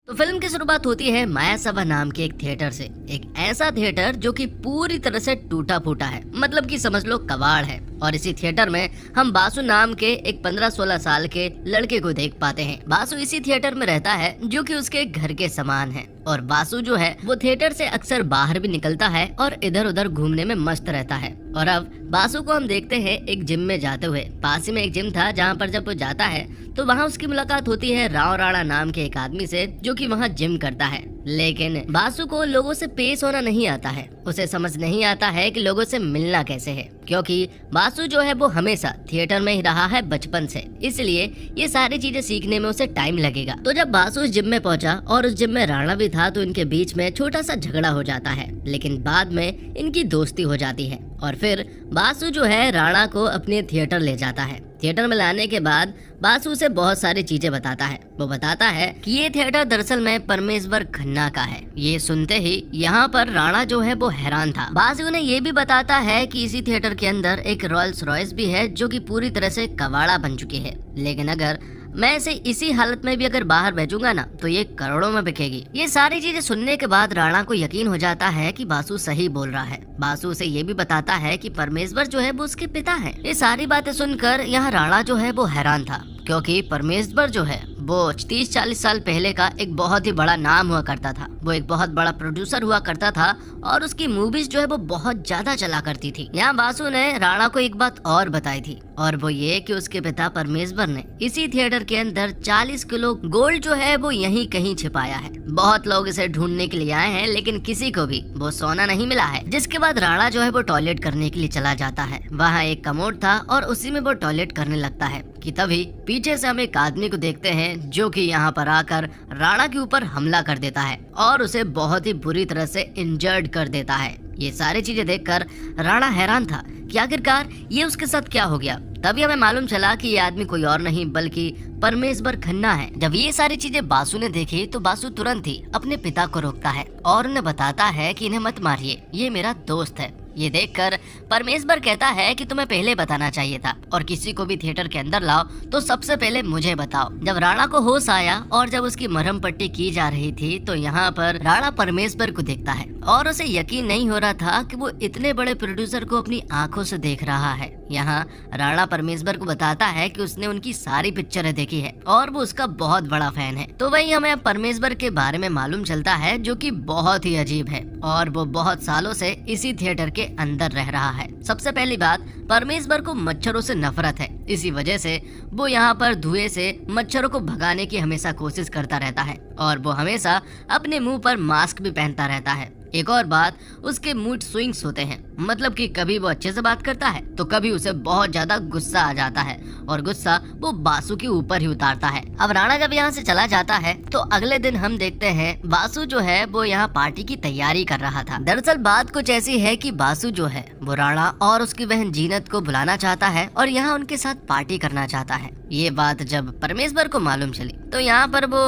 तो फिल्म की शुरुआत होती है माया सभा नाम के एक थिएटर से। एक ऐसा थिएटर जो कि पूरी तरह से टूटा फूटा है, मतलब कि समझ लो कबाड़ है। और इसी थिएटर में हम बासु नाम के एक 15-16 साल के लड़के को देख पाते हैं। बासु इसी थिएटर में रहता है जो कि उसके घर के समान है। और बासु जो है वो थिएटर से अक्सर बाहर भी निकलता है और इधर उधर घूमने में मस्त रहता है। और अब बासु को हम देखते हैं एक जिम में जाते हुए। पास ही में एक जिम था जहाँ पर जब वो जाता है तो वहाँ उसकी मुलाकात होती है राव राणा नाम के एक आदमी से जो कि वहाँ जिम करता है। लेकिन बासु को लोगों से पेश होना नहीं आता है। उसे समझ नहीं आता है कि लोगों से मिलना कैसे है, क्योंकि बासु जो है वो हमेशा थिएटर में ही रहा है बचपन से, इसलिए ये सारी चीजें सीखने में उसे टाइम लगेगा। तो जब बासु उस जिम में पहुंचा और उस जिम में राणा भी था तो इनके बीच में छोटा सा झगड़ा हो जाता है, लेकिन बाद में इनकी दोस्ती हो जाती है। और फिर बासु जो है राणा को अपने थिएटर ले जाता है। थिएटर में लाने के बाद बासु से बहुत सारी चीजें बताता है। वो बताता है कि ये थिएटर दरअसल में परमेश्वर खन्ना का है। ये सुनते ही यहाँ पर राणा जो है वो हैरान था। बासु ने ये भी बताता है कि इसी थिएटर के अंदर एक रॉयल्स रॉयस भी है जो कि पूरी तरह से कबाड़ा बन चुकी है, लेकिन अगर मैं इसे इसी हालत में भी अगर बाहर भेजूंगा ना तो ये करोड़ों में बिकेगी। ये सारी चीजें सुनने के बाद राणा को यकीन हो जाता है कि बासु सही बोल रहा है। बासु उसे ये भी बताता है कि परमेश्वर जो है वो उसके पिता है। ये सारी बातें सुनकर यहाँ राणा जो है वो हैरान था, क्योंकि परमेश्वर जो है वो 30-40 साल पहले का एक बहुत ही बड़ा नाम हुआ करता था। वो एक बहुत बड़ा प्रोड्यूसर हुआ करता था और उसकी मूवीज जो है वो बहुत ज्यादा चला करती थी। यहाँ बासु ने राणा को एक बात और बताई थी, और वो ये कि उसके पिता परमेश्वर ने इसी थिएटर के अंदर 40 किलो गोल्ड जो है वो यहीं कहीं छिपाया है। बहुत लोग इसे ढूंढने के लिए आए हैं, लेकिन किसी को भी वो सोना नहीं मिला है। जिसके बाद राणा जो है वो टॉयलेट करने के लिए चला जाता है। वहाँ एक कमोड था और उसी में वो टॉयलेट करने लगता है कि तभी पीछे से हम एक आदमी को देखते हैं जो कि यहाँ पर आकर राणा के ऊपर हमला कर देता है और उसे बहुत ही बुरी तरह से इंजर्ड कर देता है। ये सारी चीजें देखकर राणा हैरान था कि आखिरकार ये उसके साथ क्या हो गया। तभी हमें मालूम चला कि ये आदमी कोई और नहीं बल्कि परमेश्वर खन्ना है। जब ये सारी चीजें बासु ने देखी तो बासु तुरंत ही अपने पिता को रोकता है और उन्हें बताता है कि इन्हें मत मारिए, ये मेरा दोस्त है। ये देखकर परमेश्वर कहता है कि तुम्हें पहले बताना चाहिए था, और किसी को भी थिएटर के अंदर लाओ तो सबसे पहले मुझे बताओ। जब राणा को होश आया और जब उसकी मरहम पट्टी की जा रही थी तो यहाँ पर राणा परमेश्वर को देखता है और उसे यकीन नहीं हो रहा था कि वो इतने बड़े प्रोड्यूसर को अपनी आंखों से देख रहा है। यहाँ राणा परमेश्वर को बताता है कि उसने उनकी सारी पिक्चरें देखी है और वो उसका बहुत बड़ा फैन है। तो वही हमें परमेश्वर के बारे में मालूम चलता है जो कि बहुत ही अजीब है, और वो बहुत सालों से इसी थिएटर के अंदर रह रहा है। सबसे पहली बात, परमेश्वर को मच्छरों से नफरत है। इसी वजह से वो यहाँ पर धुएं से मच्छरों को भगाने की हमेशा कोशिश करता रहता है, और वो हमेशा अपने मुंह पर मास्क भी पहनता रहता है। एक और बात, उसके मूड स्विंग्स होते हैं, मतलब कि कभी वो अच्छे से बात करता है तो कभी उसे बहुत ज्यादा गुस्सा आ जाता है, और गुस्सा वो बासु के ऊपर ही उतारता है। अब राणा जब यहाँ से चला जाता है तो अगले दिन हम देखते हैं बासु जो है वो यहाँ पार्टी की तैयारी कर रहा था। दरअसल बात कुछ ऐसी है कि बासु जो है वो राणा और उसकी बहन जीनत को बुलाना चाहता है और यहाँ उनके साथ पार्टी करना चाहता है। ये बात जब परमेश्वर को मालूम चली तो यहाँ पर वो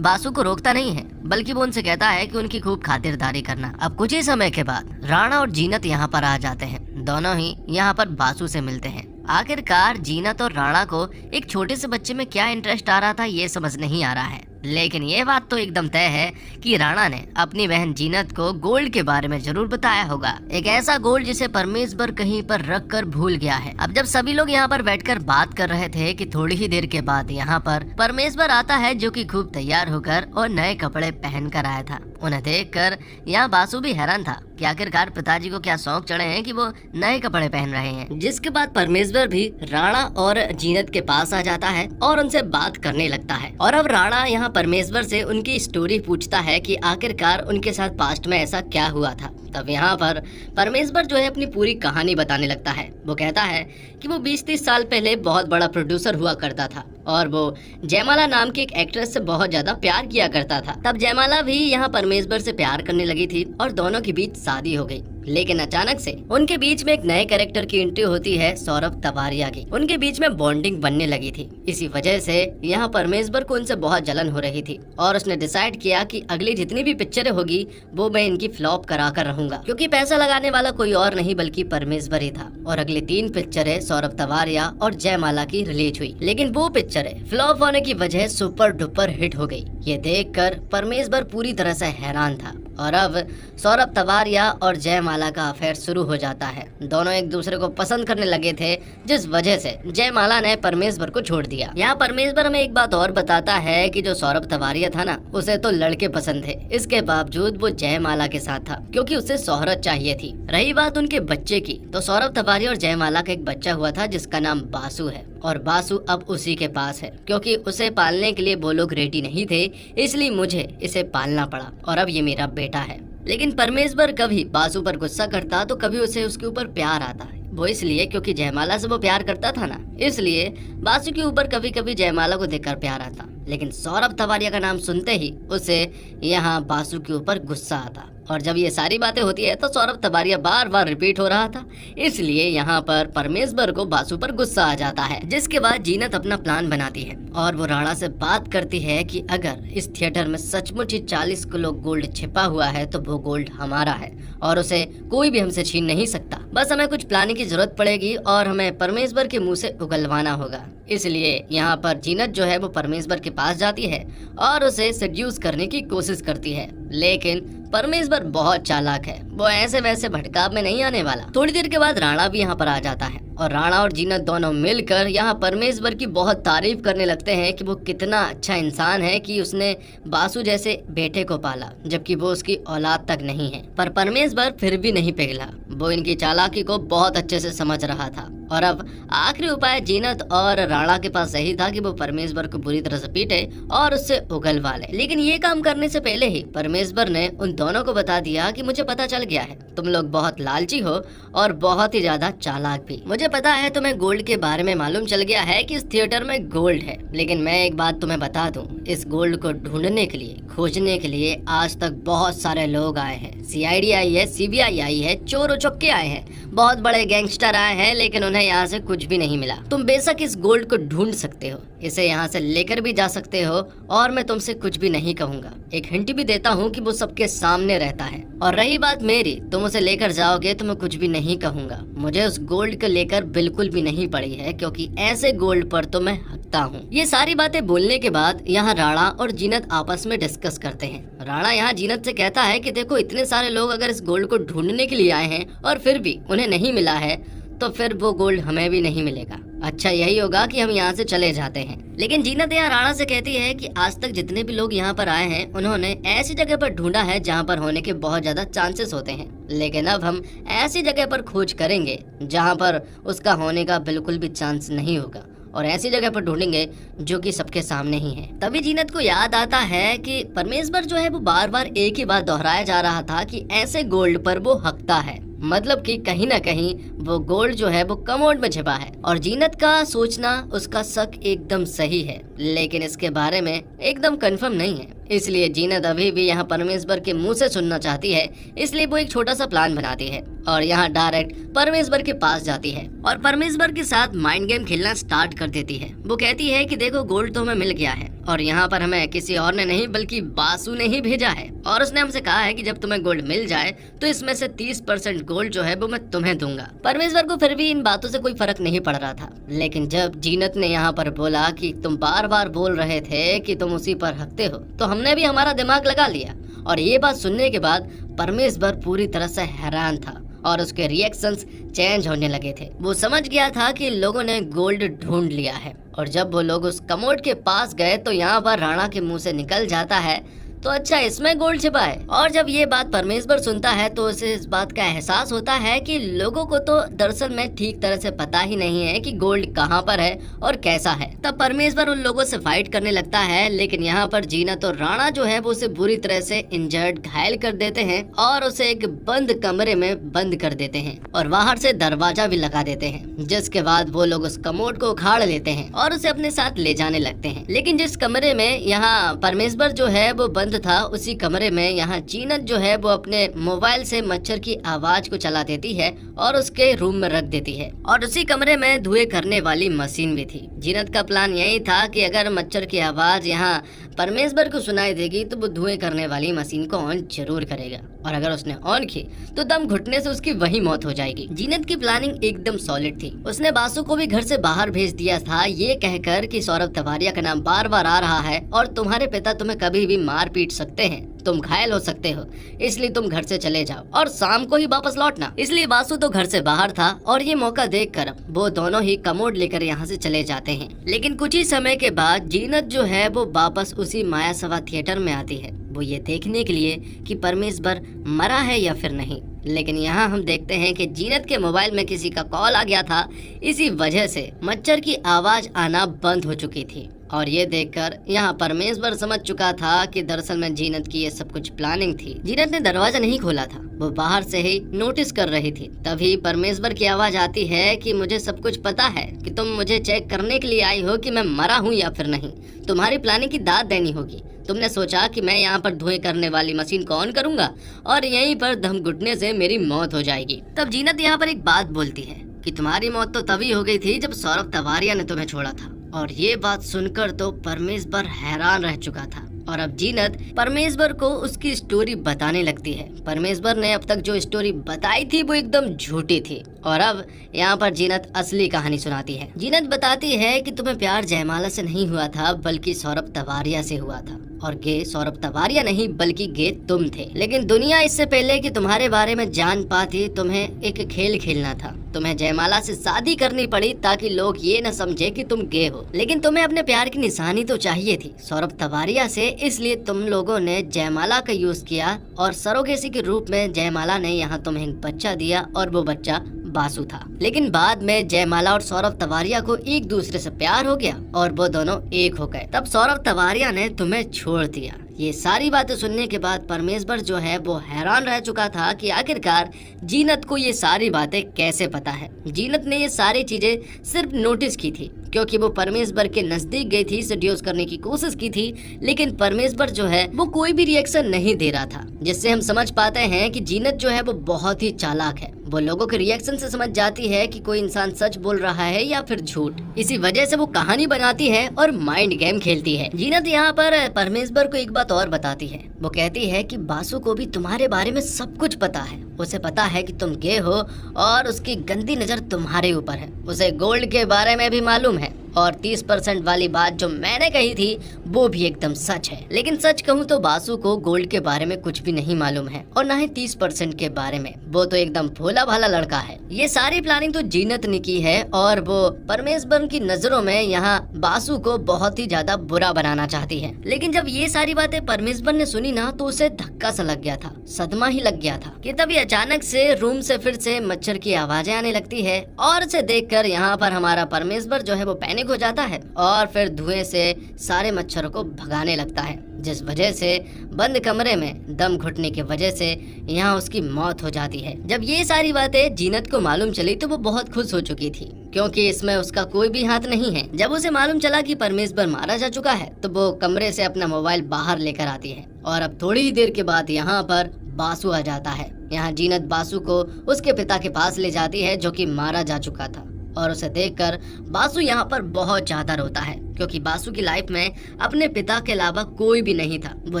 बासु को रोकता नहीं है, बल्कि वो उनसे कहता है कि उनकी खूब खातिरदारी करना। अब कुछ ही समय के बाद राणा और जीनत यहाँ पर आ जाते हैं। दोनों ही यहाँ पर बासु से मिलते हैं। आखिरकार जीनत और राणा को एक छोटे से बच्चे में क्या इंटरेस्ट आ रहा था ये समझ नहीं आ रहा है, लेकिन ये बात तो एकदम तय है कि राणा ने अपनी बहन जीनत को गोल्ड के बारे में जरूर बताया होगा। एक ऐसा गोल्ड जिसे परमेश्वर कहीं पर रख कर भूल गया है। अब जब सभी लोग यहाँ पर बैठकर बात कर रहे थे कि थोड़ी ही देर के बाद यहाँ पर परमेश्वर आता है जो कि खूब तैयार होकर और नए कपड़े पहन कर आया था। उन्हें देखकर यहाँ बासु भी हैरान था कि आखिरकार पिताजी को क्या शौक चढ़े हैं कि वो नए कपड़े पहन रहे हैं। जिसके बाद परमेश्वर भी राणा और जीनत के पास आ जाता है और उनसे बात करने लगता है। और अब राणा यहाँ परमेश्वर से उनकी स्टोरी पूछता है कि आखिरकार उनके साथ पास्ट में ऐसा क्या हुआ था। तब यहाँ पर परमेश्वर जो है अपनी पूरी कहानी बताने लगता है। वो कहता है कि वो 20-30 साल पहले बहुत बड़ा प्रोड्यूसर हुआ करता था और वो जयमाला नाम की एक एक्ट्रेस से बहुत ज्यादा प्यार किया करता था। तब जयमाला भी यहाँ परमेश्वर से प्यार करने लगी थी और दोनों के बीच शादी हो गई। लेकिन अचानक से उनके बीच में एक नए कैरेक्टर की एंट्री होती है, सौरभ तवारिया की। उनके बीच में बॉन्डिंग बनने लगी थी। इसी वजह से यहाँ परमेश्वर को उनसे बहुत जलन हो रही थी और उसने डिसाइड किया कि अगली जितनी भी पिक्चरें होगी वो मैं इनकी फ्लॉप करा कर रहूंगा, क्योंकि पैसा लगाने वाला कोई और नहीं बल्कि परमेश्वर ही था। और अगली 3 पिक्चरें सौरभ तवारिया और जयमाला की रिलीज हुई, लेकिन वो पिक्चरें फ्लॉप होने की वजह सुपर डुपर हिट हो गई। ये देखकर परमेश्वर पूरी तरह से हैरान था और अब सौरभ तवारिया और जयमाला का अफेयर शुरू हो जाता है। दोनों एक दूसरे को पसंद करने लगे थे, जिस वजह से जयमाला ने परमेश्वर को छोड़ दिया। यहाँ परमेश्वर हमें एक बात और बताता है कि जो सौरभ तवारिया था ना, उसे तो लड़के पसंद थे, इसके बावजूद वो जयमाला के साथ था क्योंकि उसे शोहरत चाहिए थी। रही बात उनके बच्चे की, तो सौरभ तवारिया और जयमाला का एक बच्चा हुआ था जिसका नाम बासु है और बासु अब उसी के पास है, क्योंकि उसे पालने के लिए वो लोग रेडी नहीं थे, इसलिए मुझे इसे पालना पड़ा और अब ये मेरा बेटा है। लेकिन परमेश्वर कभी बासु पर गुस्सा करता तो कभी उसे उसके ऊपर प्यार आता। वो इसलिए क्योंकि जयमाला से वो प्यार करता था ना, इसलिए बासु के ऊपर कभी कभी जयमाला को देखकर प्यार आता। लेकिन सौरभ तवारिया का नाम सुनते ही उसे यहाँ बासु के ऊपर गुस्सा आता। और जब ये सारी बातें होती है तो सौरभ तवारिया बार बार रिपीट हो रहा था, इसलिए यहाँ पर परमेश्वर को बासु पर गुस्सा आ जाता है। जिसके बाद जीनत अपना प्लान बनाती है और वो राणा से बात करती है कि अगर इस थिएटर में सचमुच ही 40 किलो गोल्ड छिपा हुआ है तो वो गोल्ड हमारा है और उसे कोई भी हमसे छीन नहीं सकता। बस हमें कुछ प्लानिंग की जरूरत पड़ेगी और हमें परमेश्वर के मुंह से उगलवाना होगा। इसलिए यहाँ पर जीनत जो है वो परमेश्वर के पास जाती है और उसे सेड्यूस करने की कोशिश करती है, लेकिन परमेश्वर बहुत चालाक है, वो ऐसे वैसे भटकाव में नहीं आने वाला। थोड़ी देर के बाद राणा भी यहाँ पर आ जाता है और राणा और जीनत दोनों मिलकर यहाँ परमेश्वर की बहुत तारीफ करने लगते हैं कि वो कितना अच्छा इंसान है कि उसने बासु जैसे बेटे को पाला, जबकि वो उसकी औलाद तक नहीं है। पर परमेश्वर फिर भी नहीं पिघला, वो इनकी चालाकी को बहुत अच्छे से समझ रहा था और अब आखिरी उपाय जीनत और राणा के पास यही था कि वो परमेश्वर को बुरी तरह से पीटे और उससे उगलवा ले। लेकिन ये काम करने से पहले ही परमेश्वर ने उन दोनों को बता दिया कि मुझे पता चल गया है, तुम लोग बहुत लालची हो और बहुत ही ज्यादा चालाक भी। मुझे पता है तुम्हें गोल्ड के बारे में मालूम चल गया है कि इस थिएटर में गोल्ड है, लेकिन मैं एक बात तुम्हें बता दूं, इस गोल्ड को ढूंढने के लिए, खोजने के लिए आज तक बहुत सारे लोग आए हैं। CID आई है, CBI आई है, चोर उचक्के आए हैं, बहुत बड़े गैंगस्टर आए हैं, लेकिन उन्हें यहाँ से कुछ भी नहीं मिला। तुम बेशक इस गोल्ड को ढूंढ सकते हो, इसे यहाँ से लेकर भी जा सकते हो और मैं तुमसे कुछ भी नहीं कहूँगा। एक हिंट भी देता हूँ कि वो सबके सामने रहता है। और रही बात मेरी, तुम उसे लेकर जाओगे तो मैं कुछ भी नहीं कहूँगा। मुझे उस गोल्ड को लेकर बिल्कुल भी नहीं पड़ी है, क्योंकि ऐसे गोल्ड पर तो मैं हकता हूँ। ये सारी बातें बोलने के बाद यहाँ राणा और जीनत आपस में डिस्कस करते हैं। राणा यहाँ जीनत से कहता है कि देखो, इतने सारे लोग अगर इस गोल्ड को ढूंढने के लिए आए हैं और फिर भी उन्हें नहीं मिला है तो फिर वो गोल्ड हमें भी नहीं मिलेगा। अच्छा यही होगा कि हम यहाँ से चले जाते हैं। लेकिन जीनत यहाँ राणा से कहती है कि आज तक जितने भी लोग यहाँ पर आए हैं उन्होंने ऐसी जगह पर ढूंढा है जहाँ पर होने के बहुत ज्यादा चांसेस होते हैं, लेकिन अब हम ऐसी जगह पर खोज करेंगे जहाँ पर उसका होने का बिल्कुल भी चांस नहीं होगा और ऐसी जगह पर ढूंढेंगे जो कि सबके सामने ही है। तभी जीनत को याद आता है कि परमेश्वर जो है वो बार बार एक ही बात दोहराया जा रहा था कि ऐसे गोल्ड पर वो हकता है, मतलब कि कहीं ना कहीं वो गोल्ड जो है वो कमोड में छिपा है। और जीनत का सोचना, उसका शक एकदम सही है, लेकिन इसके बारे में एकदम कंफर्म नहीं है। इसलिए जीनत अभी भी यहाँ परमेश्वर के मुंह से सुनना चाहती है, इसलिए वो एक छोटा सा प्लान बनाती है और यहाँ डायरेक्ट परमेश्वर के पास जाती है और परमेश्वर के साथ माइंड गेम खेलना स्टार्ट कर देती है। वो कहती है कि देखो, गोल्ड तो हमें मिल गया है और यहाँ पर हमें किसी और ने नहीं बल्कि बासु ने ही भेजा है और उसने हमसे कहा है कि जब तुम्हें गोल्ड मिल जाए तो इसमें से 30% गोल्ड जो है वो मैं तुम्हें दूंगा। परमेश्वर को फिर भी इन बातों से कोई फर्क नहीं पड़ रहा था, लेकिन जब जीनत ने यहाँ पर बोला कि तुम बार बार बोल रहे थे कि तुम उसी पर हकते हो, तो हमने भी हमारा दिमाग लगा लिया। और ये बात सुनने के बाद परमेश्वर पूरी तरह से हैरान था और उसके रिएक्शंस चेंज होने लगे थे। वो समझ गया था कि लोगों ने गोल्ड ढूंढ लिया है और जब वो लोग उस कमोड के पास गए तो यहाँ पर राणा के मुंह से निकल जाता है, तो अच्छा इसमें गोल्ड छिपा है। और जब ये बात परमेश्वर सुनता है तो उसे इस बात का एहसास होता है कि लोगों को तो दरअसल में ठीक तरह से पता ही नहीं है कि गोल्ड कहाँ पर है और कैसा है। तब परमेश्वर उन लोगों से फाइट करने लगता है, लेकिन यहाँ पर जीनत और राणा जो है वो उसे बुरी तरह से इंजर्ड, घायल कर देते हैं और उसे एक बंद कमरे में बंद कर देते हैं और बाहर से दरवाजा भी लगा देते हैं। जिसके बाद वो लोग उस कमोड को उखाड़ लेते हैं और उसे अपने साथ ले जाने लगते हैं। लेकिन जिस कमरे में यहाँ परमेश्वर जो है वो बंद था उसी कमरे में यहाँ जीनत जो है वो अपने मोबाइल से मच्छर की आवाज को चला देती है और उसके रूम में रख देती है। और उसी कमरे में धुएं करने वाली मशीन भी थी। जीनत का प्लान यही था कि अगर मच्छर की आवाज यहाँ परमेश्वर को सुनाई देगी तो वो धुएं करने वाली मशीन को ऑन जरूर करेगा, और अगर उसने ऑन की तो दम घुटने से उसकी वही मौत हो जाएगी। जीनत की प्लानिंग एकदम सॉलिड थी। उसने बासु को भी घर से बाहर भेज दिया था ये कहकर कि सौरभ तवारिया का नाम बार बार आ रहा है और तुम्हारे पिता तुम्हें कभी भी मार पीट सकते हैं, तुम घायल हो सकते हो, इसलिए तुम घर से चले जाओ और शाम को ही वापस लौटना। इसलिए बासु तो घर से बाहर था और ये मौका देखकर वो दोनों ही कमोड लेकर यहाँ से चले जाते हैं। लेकिन कुछ ही समय के बाद जीनत जो है वो वापस उसी मायासभा थिएटर में आती है, वो ये देखने के लिए कि परमेश्वर मरा है या फिर नहीं। लेकिन यहाँ हम देखते हैं कि जीनत के मोबाइल में किसी का कॉल आ गया था, इसी वजह से मच्छर की आवाज आना बंद हो चुकी थी। और ये देखकर यहाँ परमेश्वर समझ चुका था कि दरअसल में जीनत की ये सब कुछ प्लानिंग थी। जीनत ने दरवाजा नहीं खोला था, वो बाहर से ही नोटिस कर रही थी। तभी परमेश्वर की आवाज आती है कि मुझे सब कुछ पता है कि तुम मुझे चेक करने के लिए आई हो कि मैं मरा हूँ या फिर नहीं। तुम्हारी प्लानिंग की दाद देनी होगी। तुमने सोचा कि मैं यहाँ पर धुएं करने वाली मशीन को ऑन करूंगा और यहीं पर दम घुटने से मेरी मौत हो जाएगी। तब जीनत यहाँ पर एक बात बोलती है कि तुम्हारी मौत तो तभी हो गई थी जब सौरभ तवारिया ने तुम्हें छोड़ा था। और ये बात सुनकर तो परमेश्वर हैरान रह चुका था। और अब जीनत परमेश्वर को उसकी स्टोरी बताने लगती है। परमेश्वर ने अब तक जो स्टोरी बताई थी वो एकदम झूठी थी, और अब यहाँ पर जीनत असली कहानी सुनाती है। जीनत बताती है कि तुम्हें प्यार जयमाला से नहीं हुआ था बल्कि सौरभ तवारिया से हुआ था, और गे सौरभ तवारिया नहीं बल्कि गे तुम थे। लेकिन दुनिया इससे पहले कि तुम्हारे बारे में जान पाती तुम्हें एक खेल खेलना था। तुम्हें जयमाला से शादी करनी पड़ी ताकि लोग ये न समझे कि तुम गे हो, लेकिन तुम्हें अपने प्यार की निशानी तो चाहिए थी सौरभ तवारिया से, इसलिए तुम लोगों ने जयमाला का यूज किया और सरोगेसी के रूप में जयमाला ने यहाँ तुम्हें एक बच्चा दिया और वो बच्चा बासु था। लेकिन बाद में जयमाला और सौरभ तवारिया को एक दूसरे से प्यार हो गया और वो दोनों एक हो गए। तब सौरभ तवारिया ने तुम्हें छोड़ दिया। ये सारी बातें सुनने के बाद परमेश्वर जो है वो हैरान रह चुका था कि आखिरकार जीनत को ये सारी बातें कैसे पता है। जीनत ने ये सारी चीजें सिर्फ नोटिस की थी क्योंकि वो परमेश्वर के नजदीक गई थी, सेड्यूस करने की कोशिश की थी, लेकिन परमेश्वर जो है वो कोई भी रिएक्शन नहीं दे रहा था, जिससे हम समझ पाते हैं कि जीनत जो है वो बहुत ही चालाक है। वो लोगों के रिएक्शन से समझ जाती है कि कोई इंसान सच बोल रहा है या फिर झूठ। इसी वजह से वो कहानी बनाती है और माइंड गेम खेलती है। जीनत यहाँ पर परमेश्वर को एक बात और बताती है। वो कहती है कि बासु को भी तुम्हारे बारे में सब कुछ पता है। उसे पता है कि तुम गे हो और उसकी गंदी नजर तुम्हारे ऊपर है। उसे गोल्ड के बारे में भी मालूम है और 30% वाली बात जो मैंने कही थी वो भी एकदम सच है। लेकिन सच कहूँ तो बासु को गोल्ड के बारे में कुछ भी नहीं मालूम है और न ही 30% के बारे में। वो तो एकदम भोला भाला लड़का है। ये सारी प्लानिंग तो जीनत ने की है और वो परमेश्वर की नजरों में यहाँ बासु को बहुत ही ज्यादा बुरा बनाना चाहती है। लेकिन जब ये सारी बातें परमेश्वर ने सुनी ना तो उसे धक्का सा लग गया था, सदमा ही लग गया था कि तभी अचानक से रूम से फिर से मच्छर की आवाजें आने लगती है और उसे देखकर यहाँ पर हमारा परमेश्वर जो है वो पैनिक हो जाता है और फिर धुएं से सारे मच्छरों को भगाने लगता है, जिस वजह से बंद कमरे में दम घुटने की वजह से यहाँ उसकी मौत हो जाती है। जब ये सारी बातें जीनत को मालूम चली तो वो बहुत खुश हो चुकी थी क्योंकि इसमें उसका कोई भी हाथ नहीं है। जब उसे मालूम चला कि परमेश्वर मारा जा चुका है तो वो कमरे से अपना मोबाइल बाहर लेकर आती है और अब थोड़ी ही देर के बाद यहाँ पर बासु आ जाता है। यहाँ जीनत बासु को उसके पिता के पास ले जाती है जो कि मारा जा चुका था और उसे देखकर बासु यहाँ पर बहुत ज्यादा रोता है क्योंकि बासु की लाइफ में अपने पिता के अलावा कोई भी नहीं था। वो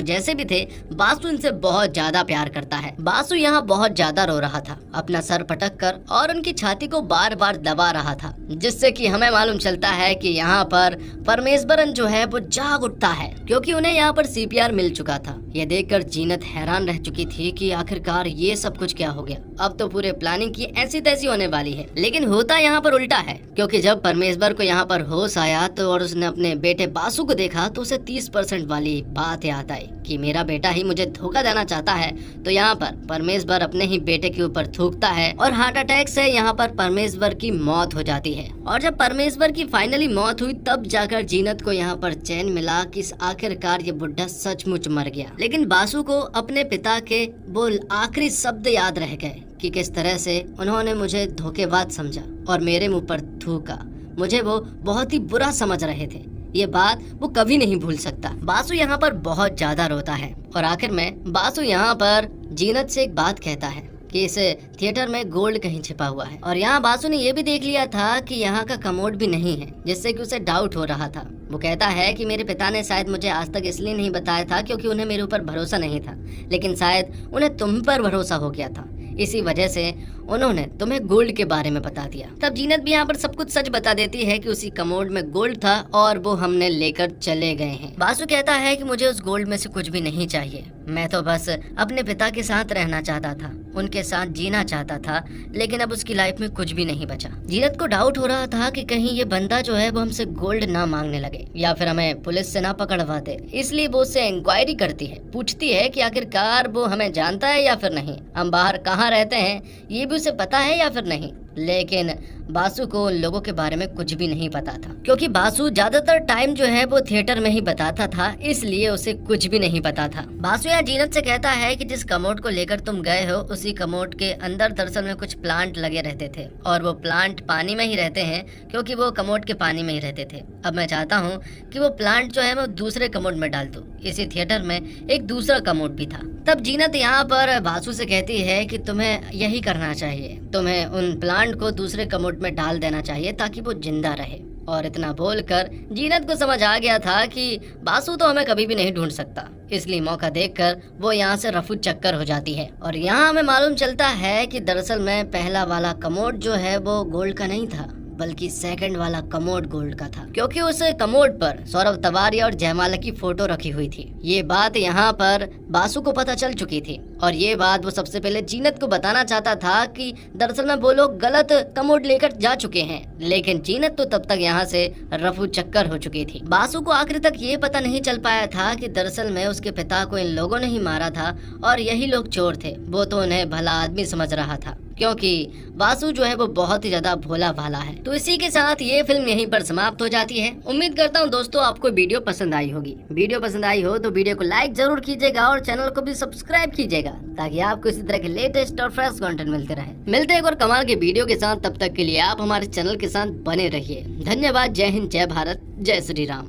जैसे भी थे बासु इनसे बहुत ज्यादा प्यार करता है। बासु यहाँ बहुत ज्यादा रो रहा था, अपना सर पटक कर और उनकी छाती को बार बार दबा रहा था, जिससे कि हमें मालूम चलता है कि यहाँ पर परमेश्वरन जो है वो जाग उठता है क्योंकि उन्हें यहाँ पर CPR मिल चुका था। ये देखकर जीनत हैरान रह चुकी थी कि आखिरकार ये सब कुछ क्या हो गया। अब तो पूरे प्लानिंग की ऐसी तैसी होने वाली है। लेकिन होता यहाँ पर उल्टा है क्योंकि जब परमेश्वर को यहाँ पर होश आया तो और उसने अपने बेटे बासु को देखा तो उसे 30% वाली बात याद आई कि मेरा बेटा ही मुझे धोखा देना चाहता है। तो यहाँ पर परमेश्वर अपने ही बेटे के ऊपर थूकता है और हार्ट अटैक से यहाँ पर परमेश्वर की मौत हो जाती है। और जब परमेश्वर की फाइनली मौत हुई तब जाकर जीनत को यहाँ पर चैन मिला कि आखिरकार ये बुढ़ा सचमुच मर गया। लेकिन बासु को अपने पिता के वो आखिरी शब्द याद रह गए कि किस तरह से उन्होंने मुझे धोखेबाज समझा और मेरे मुंह पर थूका। मुझे वो बहुत ही बुरा समझ रहे थे। ये बात वो कभी नहीं भूल सकता। बासु यहाँ पर बहुत ज्यादा रोता है और आखिर में बासु यहाँ पर जीनत से एक बात कहता है कि इस थिएटर में गोल्ड कहीं छिपा हुआ है। और यहाँ बासु ने ये भी देख लिया था कि यहाँ का कमोड भी नहीं है, जिससे कि उसे डाउट हो रहा था। वो कहता है कि मेरे पिता ने शायद मुझे आज तक इसलिए नहीं बताया था क्योंकि उन्हें मेरे ऊपर भरोसा नहीं था, लेकिन शायद उन्हें तुम पर भरोसा हो गया था, इसी वजह से उन्होंने तुम्हें गोल्ड के बारे में बता दिया। तब जीनत भी यहाँ पर सब कुछ सच बता देती है कि उसी कमोड में गोल्ड था और वो हमने लेकर चले गए हैं। बासु कहता है कि मुझे उस गोल्ड में से कुछ भी नहीं चाहिए, मैं तो बस अपने पिता के साथ रहना चाहता था, उनके साथ जीना चाहता था, लेकिन अब उसकी लाइफ में कुछ भी नहीं बचा। जीनत को डाउट हो रहा था कि कहीं ये बंदा जो है वो हमसे गोल्ड ना मांगने लगे या फिर हमें पुलिस से ना पकड़वा दे, इसलिए वो उससे इंक्वायरी करती है, पूछती है कि आखिरकार वो हमें जानता है या फिर नहीं, हम बाहर कहाँ रहते हैं ये भी उसे पता है या फिर नहीं। लेकिन बासु को उन लोगों के बारे में कुछ भी नहीं पता था, क्योंकि बासु ज्यादातर टाइम जो है वो थिएटर में ही बताता था, इसलिए उसे कुछ भी नहीं पता था। बासु यहाँ जीनत से कहता है कि जिस कमोड को लेकर तुम गए हो उसी कमोड के अंदर दरअसल में कुछ प्लांट लगे रहते थे और वो प्लांट पानी में ही रहते हैं, क्योंकि वो कमोड के पानी में ही रहते थे। अब मैं चाहता हूँ कि वो प्लांट जो है मैं दूसरे कमोड में डाल दूँ। इसी थिएटर में एक दूसरा कमोड भी था। तब जीनत यहाँ पर बासु से कहती है कि तुम्हें यही करना चाहिए, तुम्हें उन प्लांट को दूसरे कमोड में डाल देना चाहिए ताकि वो जिंदा रहे। और इतना बोलकर जीनत को समझ आ गया था कि बासु तो हमें कभी भी नहीं ढूंढ सकता, इसलिए मौका देखकर वो यहाँ से रफू चक्कर हो जाती है। और यहाँ हमें मालूम चलता है कि दरअसल में पहला वाला कमोड जो है वो गोल्ड का नहीं था, बल्कि सेकंड वाला कमोड गोल्ड का था, क्योंकि उस कमोड पर सौरभ तवारिया और जयमाला की फोटो रखी हुई थी। ये बात यहाँ पर बासु को पता चल चुकी थी और ये बात वो सबसे पहले जीनत को बताना चाहता था कि दरअसल में वो लोग गलत कमोड लेकर जा चुके हैं, लेकिन जीनत तो तब तक यहाँ से रफू चक्कर हो चुकी थी। बासु को आखिर तक ये पता नहीं चल पाया था कि दरअसल में उसके पिता को इन लोगों ने ही मारा था और यही लोग चोर थे। वो तो उन्हें भला आदमी समझ रहा था, क्योंकि बासु जो है वो बहुत ही ज्यादा भोला भाला है। तो इसी के साथ ये फिल्म यहीं पर समाप्त हो जाती है। उम्मीद करता हूँ दोस्तों आपको वीडियो पसंद आई होगी। वीडियो पसंद आई हो तो वीडियो को लाइक जरूर कीजिएगा और चैनल को भी सब्सक्राइब कीजिएगा, ताकि आपको इसी तरह के लेटेस्ट और फ्रेश कंटेंट मिलते रहे। मिलते हैं एक और कमाल के वीडियो के साथ, तब तक के लिए आप हमारे चैनल के साथ बने रहिए। धन्यवाद। जय हिंद, जय भारत, जय श्री राम।